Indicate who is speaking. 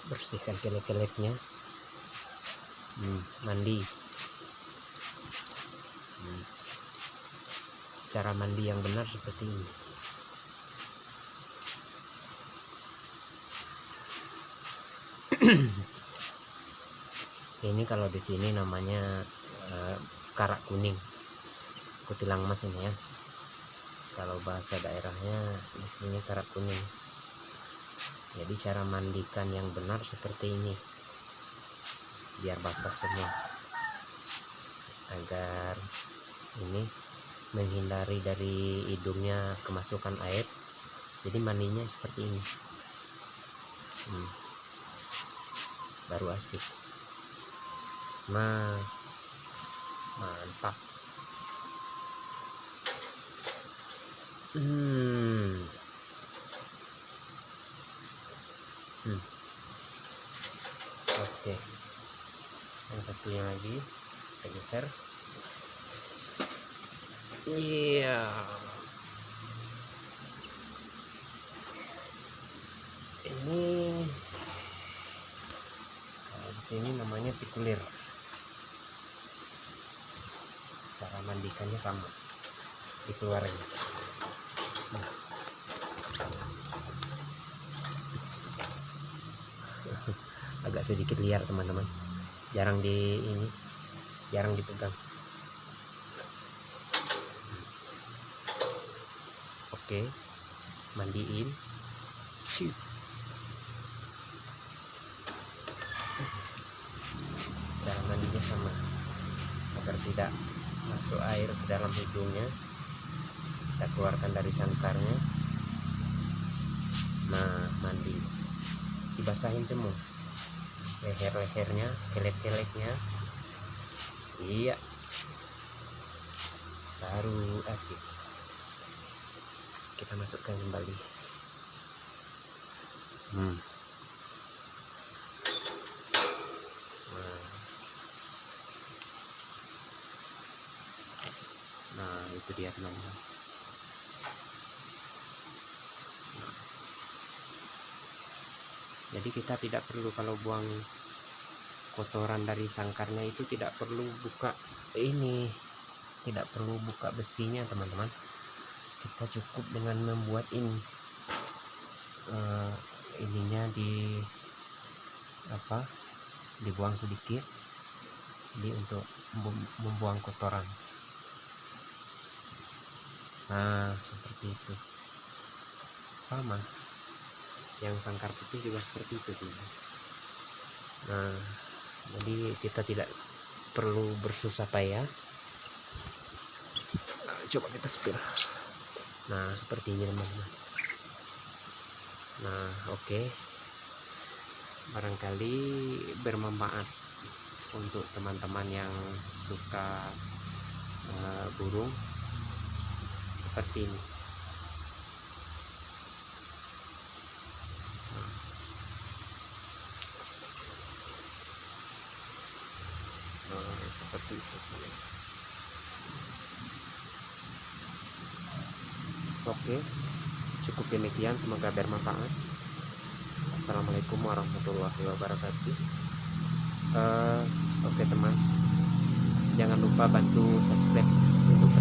Speaker 1: bersihkan kelek-keleknya. Mandi. Cara mandi yang benar seperti ini. Ini kalau di sini namanya karak kuning, kutilang emas ini ya. Kalau bahasa daerahnya di sini karak kuning. Jadi cara mandikan yang benar seperti ini, biar basah semua, agar ini menghindari dari hidungnya kemasukan air. Jadi mandinya seperti ini, baru asik. Nah, mantap. Oke, yang satunya lagi kita geser. Iya, ini di sini namanya pikulir. Cara mandikannya sama, dikeluarin. Agak sedikit liar teman-teman, jarang dipegang. Oke, mandiin. Cara mandinya sama, agar tidak masuk air ke dalam hidungnya. Kita keluarkan dari sangkarnya. Nah, mandi, dibasahin semua, leher-lehernya, kelek-keleknya. Iya, baru asik. Kita masukkan kembali. Nah, itu dia teman-teman. Jadi kita tidak perlu, kalau buang kotoran dari sangkarnya itu tidak perlu buka ini, tidak perlu buka besinya teman-teman. Kita cukup dengan membuat ini, ininya dibuang sedikit, jadi untuk membuang kotoran. Nah, seperti itu. Sama, yang sangkar putih juga seperti itu juga. Nah, jadi kita tidak perlu bersusah payah. Nah, coba kita spill. Nah, seperti ini teman-teman. Nah, oke. Barangkali bermanfaat untuk teman-teman yang suka burung seperti ini. Seperti itu. Oke, cukup demikian, semoga bermanfaat. Assalamualaikum warahmatullahi wabarakatuh. Oke teman, jangan lupa bantu subscribe untuk